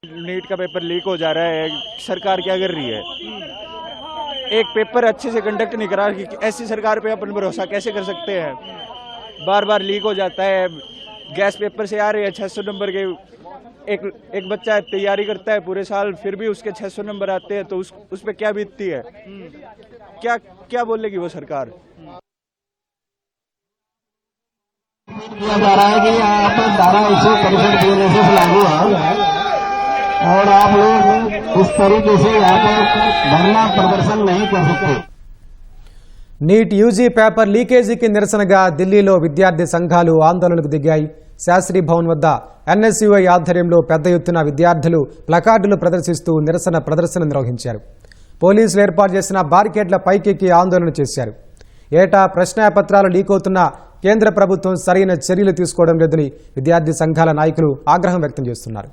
NEET का paper leak हो जा रहा है, सरकार क्या कर रही है? एक पेपर अच्छे से कंडक्ट नहीं करा, ऐसी सरकार पे अपन भरोसा कैसे कर सकते हैं? बार बार लीक हो जाता है, गैस पेपर से आ रहे हैं 600 नंबर के। एक बच्चा तैयारी करता है पूरे साल, फिर भी उसके 600 नंबर आते हैं, तो उस पे क्या बीतती है? क्या क्या बोलेगी वो सरकार? किया जा रहा है कि आप धारा 165 बीएनएसएस लागू है और आप लोग इस तरीके से यहाँ पर धरना प्रदर्शन नहीं कर सकते। నీట్ యూజీ పేపర్ లీకేజీకి నిరసనగా ఢిల్లీలో విద్యార్థి సంఘాలు ఆందోళనకు దిగాయి. శాస్త్రీ భవన్ వద్ద ఎన్ఎస్యుఐ ఆధ్వర్యంలో పెద్ద ఎత్తున విద్యార్థులు ప్లకార్డులు ప్రదర్శిస్తూ నిరసన ప్రదర్శన నిర్వహించారు. పోలీసులు ఏర్పాటు చేసిన బారికేడ్ల పైకెక్కి ఆందోళన చేశారు. ఏటా ప్రశ్నాపత్రాలు లీక్ అవుతున్నా కేంద్ర ప్రభుత్వం సరైన చర్యలు తీసుకోవడం లేదని విద్యార్థి సంఘాల నాయకులు ఆగ్రహం వ్యక్తం చేస్తున్నారు.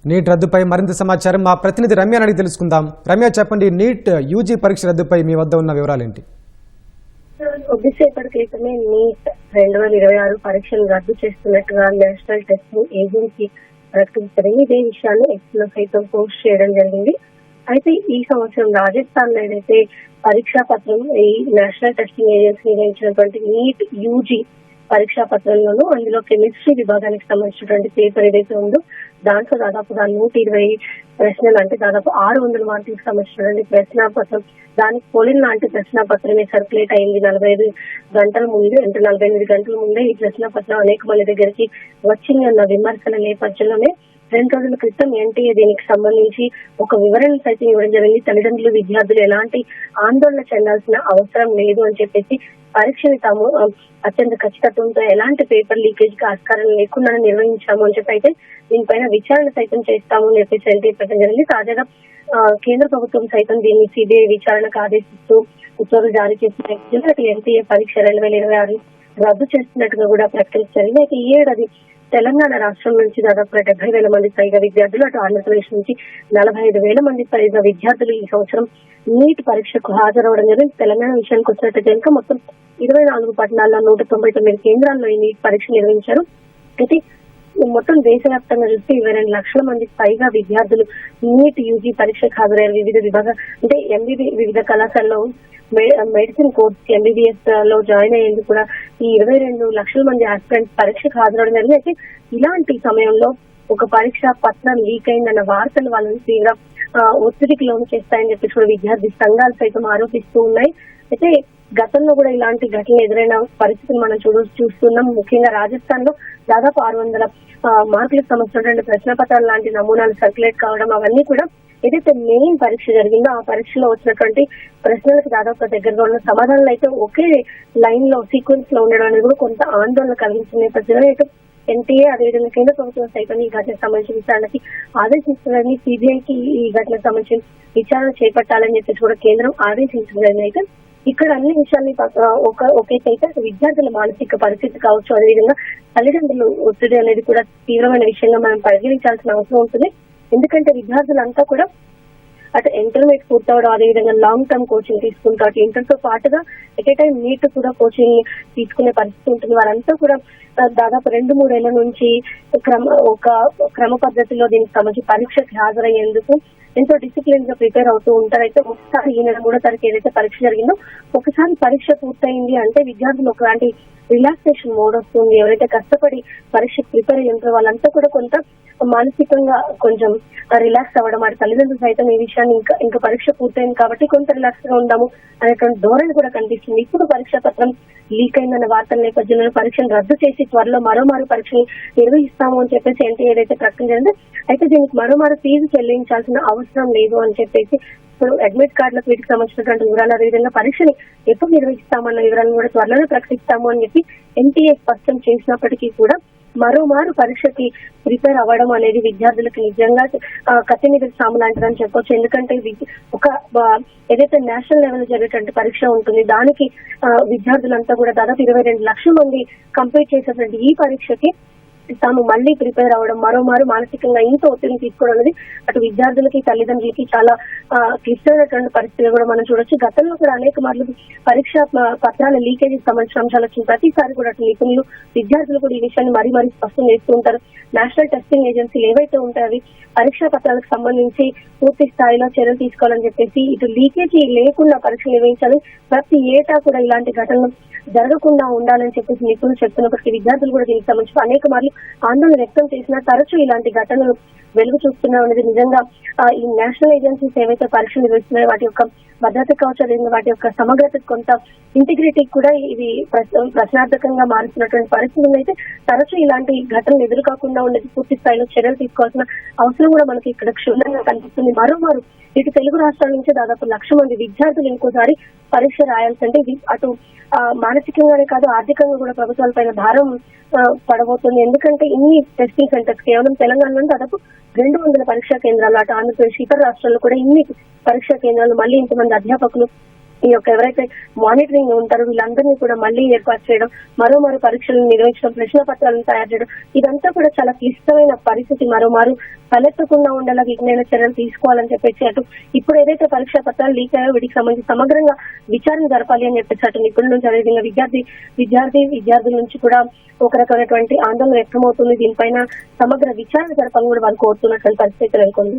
నీట్ రద్దుపై మరింత సమాచారం మా ప్రతినిధి రమ్య అడిగి తెలుసుకుందాం. రమ్య, చెప్పండి, నీట్ యూజీ పరీక్ష రద్దుపై మీ వద్ద ఉన్న వివరాలేంటి? కొద్దిసేపటి క్రితమే నీట్ 2026 పరీక్షలు రద్దు చేస్తున్నట్టుగా నేషనల్ టెస్టింగ్ ఏజెన్సీ ప్రకటించారు. ఇదే విషయాన్ని ఎక్స్ లో సైతం పోస్ట్ చేయడం జరిగింది. అయితే ఈ సంవత్సరం రాజస్థాన్ లో ఏదైతే పరీక్షా పత్రం ఈ నేషనల్ టెస్టింగ్ ఏజెన్సీ నిర్వహించినటువంటి నీట్ యూజీ పరీక్షా పత్రంలోనూ అందులో కెమిస్ట్రీ విభాగానికి సంబంధించినటువంటి పేపర్ ఏదైతే ఉందో దాంట్లో దాదాపుగా 120 ప్రశ్నలు, అంటే దాదాపు 600 మార్కులకు సంబంధించినటువంటి ప్రశ్నాపత్రం, దానికి పోలిన లాంటి ప్రశ్నాపత్రమే సర్క్యులేట్ అయింది 45 గంటల ముందు, అంటే 48 గంటల ముందే ఈ ప్రశ్నాపత్రం అనేక మంది దగ్గరికి వచ్చింది అన్న విమర్శల నేపథ్యంలోనే 2 రోజుల క్రితం ఎన్టీఏ దీనికి సంబంధించి ఒక వివరణ సైతం ఇవ్వడం జరిగింది. తల్లిదండ్రులు, విద్యార్థులు ఎలాంటి ఆందోళన చెందాల్సిన అవసరం లేదు అని చెప్పేసి పరీక్షని తాము అత్యంత ఖచ్చితత్వంతో ఎలాంటి పేపర్ లీకేజ్ కి ఆస్కారం లేకుండా నిర్వహించాము అని చెప్పి అయితే దీనిపైన విచారణ సైతం చేస్తాము అని చెప్పేసి ఎన్టీఏ పెట్టడం జరిగింది. తాజాగా కేంద్ర ప్రభుత్వం సైతం దీన్ని సిబిఐ విచారణకు ఆదేశిస్తూ ఉత్తర్వులు జారీ చేసిన ఎన్టీఏ పరీక్ష 2026 రద్దు చేస్తున్నట్టుగా కూడా ప్రకటించారు. అయితే ఈ ఏడాది తెలంగాణ రాష్ట్రం నుంచి దాదాపు 70,000 మంది పైగా విద్యార్థులు, అటు ఆంధ్రప్రదేశ్ నుంచి 45,000 మంది పైగా విద్యార్థులు ఈ సంవత్సరం నీట్ పరీక్షకు హాజరవడం జరిగింది. తెలంగాణ విషయానికి వచ్చినట్లయితే కనుక మొత్తం 24 పట్టణాల్లో 199 కేంద్రాల్లో ఈ నీట్ పరీక్ష నిర్వహించారు. అయితే మొత్తం దేశవ్యాప్తంగా చూస్తే 22 లక్షల మందికి పైగా విద్యార్థులు నీట్ యూజీ పరీక్షకు హాజరయ్యారు. వివిధ అంటే వివిధ కళాశాలలో మెడిసిన్ కోర్స్ ఎంబీబీఎస్ లో జాయిన్ అయ్యేందుకు కూడా ఈ 22 లక్షల మంది ఆస్పిరెంట్స్ పరీక్షకు హాజరవడం జరిగింది. అయితే ఇలాంటి సమయంలో ఒక పరీక్ష పత్రం లీక్ అయిందన్న వార్తలు వాళ్ళని తీవ్ర ఒత్తిడికి లోను చేస్తాయని చెప్పి కూడా విద్యార్థి సంఘాలు సైతం ఆరోపిస్తూ ఉన్నాయి. అయితే గతంలో కూడా ఇలాంటి ఘటనలు ఎదురైన పరిస్థితులు మనం చూస్తున్నాం. ముఖ్యంగా రాజస్థాన్ లో దాదాపు 600 మార్కులకు సంబంధించినటువంటి ప్రశ్నపత్రాలు లాంటి నమూనాలు సర్క్యులేట్ కావడం, అవన్నీ కూడా ఏదైతే మెయిన్ పరీక్ష జరిగిందో ఆ పరీక్షలో వచ్చినటువంటి ప్రశ్నలకు దాదాపు దగ్గరగా ఉన్న సమాధానాలు అయితే ఒకే లైన్ లో సీక్వెన్స్ లో ఉండడం అనేది కూడా కొంత ఆందోళన కలిగించిన నేపథ్యంలో అయితే ఎన్టీఏ అదేవిధంగా కేంద్ర ప్రభుత్వం సైతం ఈ ఘటనకు సంబంధించిన విచారణకి ఆదేశిస్తుందని, సిబిఐకి ఈ ఘటనకు సంబంధించిన విచారణ చేపట్టాలని చెప్పేసి కూడా కేంద్రం ఆదేశించడం. అయితే ఇక్కడ అన్ని విషయాన్ని ఒకేసైతే విద్యార్థుల మానసిక పరిస్థితి కావచ్చు, అదేవిధంగా తల్లిదండ్రులు ఒత్తిడి అనేది కూడా తీవ్రమైన విషయంగా మనం పరిగణించాల్సిన అవసరం ఉంటుంది. ఎందుకంటే విద్యార్థులంతా కూడా అటు ఇంటర్మీడియట్ పూర్తవడం, అదేవిధంగా లాంగ్ టర్మ్ కోచింగ్ తీసుకుంటారు. అటు ఇంటర్ తో పాటుగా ఎట్ ఏ టైం నీట్ కూడా కోచింగ్ తీసుకునే పరిస్థితి ఉంటుంది. వారంతా కూడా దాదాపు 2-3 ఏళ్ల నుంచి ఒక క్రమ పద్ధతిలో దీనికి సంబంధించి పరీక్షకి హాజరయ్యేందుకు ఎంతో డిసిప్లిన్ గా ప్రిపేర్ అవుతూ ఉంటారు. అయితే ఒకసారి ఈ నెల 3వ తారీఖు ఏదైతే పరీక్ష జరిగిందో ఒకసారి పరీక్ష పూర్తయింది అంటే విద్యార్థులు ఒకలాంటి రిలాక్సేషన్ మోడ్ వస్తుంది. ఎవరైతే కష్టపడి పరీక్షకు ప్రిపేర్ అయ్యి ఉంటారో వాళ్ళంతా కూడా కొంత మానసికంగా కొంచెం రిలాక్స్ అవ్వడం, వారి తల్లిదండ్రులు సైతం ఈ విషయాన్ని ఇంకా పరీక్ష పూర్తయింది కాబట్టి కొంత రిలాక్స్ గా ఉందాము అనేటువంటి ధోరణి కూడా కనిపిస్తుంది. ఇప్పుడు పరీక్షా పత్రం లీక్ అయిందన్న వార్తల నేపథ్యంలో పరీక్షను రద్దు చేసి త్వరలో మరోమారు పరీక్షలు నిర్వహిస్తాము అని చెప్పేసి ఎన్టీఏ ఏదైతే ప్రకటించిందో, అయితే దీనికి మరోమారు ఫీజు చెల్లించాల్సిన అవసరం లేదు అని చెప్పేసి ఇప్పుడు అడ్మిట్ కార్డులకు వీటికి సంబంధించినటువంటి వివరాలు, అదేవిధంగా పరీక్షని ఎప్పుడు నిర్వహిస్తామన్న వివరాలను కూడా త్వరలోనే ప్రకటిస్తాము అని చెప్పి ఎన్టీఏ స్పష్టం చేసినప్పటికీ కూడా మరోమారు పరీక్షకి ప్రిపేర్ అవ్వడం అనేది విద్యార్థులకు నిజంగా కత్తి మీద సాము లాంటిదని చెప్పొచ్చు. ఎందుకంటే ఒక ఏదైతే నేషనల్ లెవెల్ జరిగేటువంటి పరీక్ష ఉంటుంది, దానికి విద్యార్థులంతా కూడా దాదాపు 22 లక్షల మంది కంప్లీట్ చేసేటువంటి ఈ పరీక్షకి తాము మళ్ళీ ప్రిపేర్ అవ్వడం, మరోమారు మానసికంగా ఇంత ఒత్తిడిని తీసుకోవడం అనేది అటు విద్యార్థులకి తల్లిదండ్రులకి చాలా క్లిష్టమైనటువంటి పరిస్థితిగా కూడా మనం చూడొచ్చు. గతంలో కూడా అనేక మార్లు పరీక్షా పత్రాల లీకేజీకి సంబంధించిన అంశాలు వచ్చిన ప్రతిసారి కూడా అటు నిపుణులు విద్యార్థులు కూడా ఈ విషయాన్ని మరీ స్పష్టం చేస్తూ ఉంటారు. నేషనల్ టెస్టింగ్ ఏజెన్సీలు ఏవైతే ఉంటాయో పరీక్షా పత్రాలకు సంబంధించి పూర్తి స్థాయిలో చర్యలు తీసుకోవాలని చెప్పేసి ఇటు లీకేజీ లేకుండా పరీక్షలు నిర్వహించాలి. ప్రతి ఏటా కూడా ఇలాంటి ఘటనలు జరగకుండా ఉండాలని చెప్పేసి నిపుణులు చెప్తున్నప్పటికీ విద్యార్థులు కూడా దీనికి సంబంధించి అనేక మార్లు ఆందోళన వ్యక్తం చేసినా తరచూ ఇలాంటి ఘటనలు వెలుగు చూస్తున్నాం అనేది నిజంగా ఈ నేషనల్ ఏజెన్సీస్ ఏవైతే పరీక్షలు నిర్వహిస్తున్నాయో వాటి యొక్క భద్రత కావచ్చు, వాటి యొక్క సమగ్రత కొంత ఇంటిగ్రిటీకి కూడా ఇది ప్రశ్నార్థకంగా మారుతున్నటువంటి పరిస్థితులు అయితే తరచూ ఇలాంటి ఘటనలు ఎదురుకాకుండా ఉండేది పూర్తి స్థాయిలో చర్యలు తీసుకోవాల్సిన అవసరం కూడా మనకి ఇక్కడ క్షుణ్ణంగా కనిపిస్తుంది. మరోమారు ఇటు తెలుగు రాష్ట్రాల నుంచి దాదాపు 1,00,000 మంది విద్యార్థులు ఇంకోసారి పరీక్ష రాయాల్సింటే ఇది అటు మానసికంగానే కాదు ఆర్థికంగా కూడా ప్రభుత్వాలపైన భారం పడబోతుంది. ఎందుకంటే ఇన్ని టెస్టింగ్ సెంటర్స్ కేవలం తెలంగాణలో దాదాపు 200 పరీక్షా కేంద్రాలు, అటు ఆంధ్రప్రదేశ్ ఇతర రాష్ట్రాల్లో కూడా ఇన్ని పరీక్షా కేంద్రాలు, మళ్ళీ ఇంతమంది అధ్యాపకులు ఈ యొక్క ఎవరైతే మానిటరింగ్ ఉంటారో వీళ్ళందరినీ కూడా మళ్ళీ ఏర్పాటు చేయడం, మరోమారు పరీక్షలను నిర్వహించడం, ప్రశ్న పత్రాలను తయారు చేయడం, ఇదంతా కూడా చాలా క్లిష్టమైన పరిస్థితి. మరోమారు తలెత్తకుండా ఉండేలా విజ్ఞాన చర్యలు తీసుకోవాలని చెప్పేసి అటు ఇప్పుడు ఏదైతే పరీక్షా పత్రాలు లీక్ అయ్యో వీటికి సంబంధించి సమగ్రంగా విచారణ జరపాలి అని చెప్పేసి అటు నిపుణుల నుంచి అదేవిధంగా విద్యార్థుల నుంచి కూడా ఒక రకమైనటువంటి ఆందోళన వ్యక్తమవుతుంది. దీనిపైన సమగ్ర విచారణ జరపాలని కూడా వాళ్ళు కోరుతున్నటువంటి పరిస్థితి నెలకొంది.